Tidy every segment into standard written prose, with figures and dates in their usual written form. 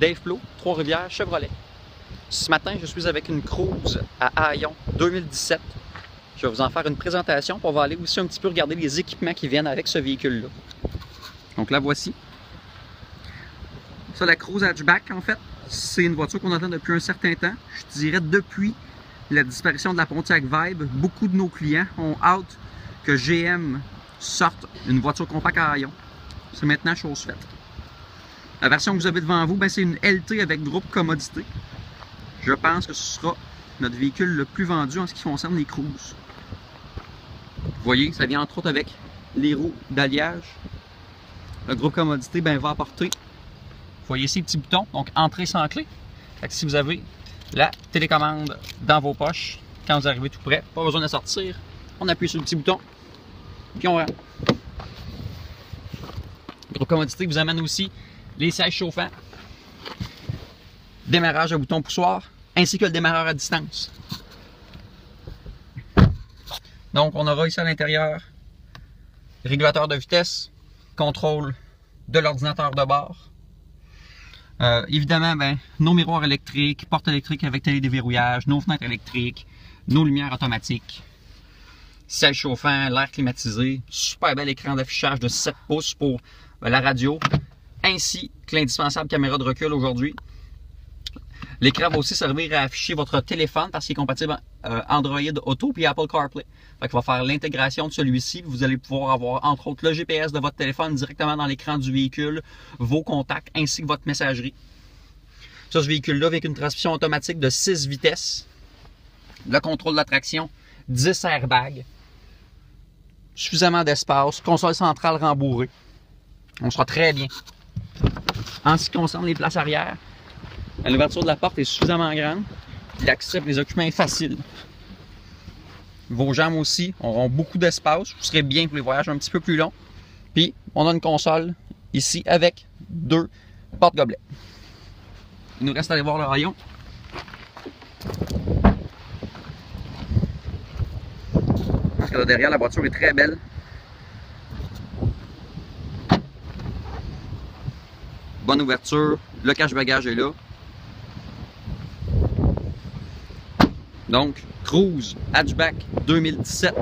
Dave Plot, Trois-Rivières, Chevrolet. Ce matin, je suis avec une Cruze à Hayon 2017. Je vais vous en faire une présentation, puis on va aller aussi un petit peu regarder les équipements qui viennent avec ce véhicule-là. Donc la voici. Ça, la Cruze hatchback, en fait, c'est une voiture qu'on attend depuis un certain temps. Je dirais depuis la disparition de la Pontiac Vibe, beaucoup de nos clients ont hâte que GM sorte une voiture compacte à Hayon. C'est maintenant chose faite. La version que vous avez devant vous, c'est une LT avec groupe commodité. Je pense que ce sera notre véhicule le plus vendu en ce qui concerne les Cruze. Vous voyez, ça vient entre autres avec les roues d'alliage. Le groupe commodité va apporter, vous voyez ces petits boutons, donc entrée sans clé. Fait que si vous avez la télécommande dans vos poches, quand vous arrivez tout près, pas besoin de sortir, on appuie sur le petit bouton, puis on rentre. Le groupe commodité vous amène aussi les sièges chauffants, démarrage à bouton poussoir, ainsi que le démarreur à distance. Donc on aura ici à l'intérieur régulateur de vitesse, contrôle de l'ordinateur de bord. Évidemment, nos miroirs électriques, porte électrique avec télédéverrouillage, nos fenêtres électriques, nos lumières automatiques, siège chauffant, l'air climatisé, super bel écran d'affichage de 7 pouces pour la radio, ainsi que l'indispensable caméra de recul aujourd'hui. L'écran va aussi servir à afficher votre téléphone parce qu'il est compatible Android Auto et Apple CarPlay. Il va faire l'intégration de celui-ci. Vous allez pouvoir avoir entre autres le GPS de votre téléphone directement dans l'écran du véhicule, vos contacts ainsi que votre messagerie. Ça, ce véhicule-là avec une transmission automatique de 6 vitesses, le contrôle de la traction, 10 airbags, suffisamment d'espace, console centrale rembourrée. On sera très bien. En ce qui concerne les places arrière, l'ouverture de la porte est suffisamment grande. L'accès pour les occupants est facile. Vos jambes aussi auront beaucoup d'espace. Vous serez bien pour les voyages un petit peu plus longs. Puis, on a une console ici avec 2 porte-gobelets. Il nous reste à aller voir le rayon. Parce que là derrière, la voiture est très belle. Bonne ouverture. Le cache-bagage est là. Donc, Cruze hatchback 2017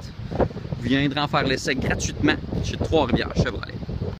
viendra en faire l'essai gratuitement chez Trois-Rivières Chevrolet.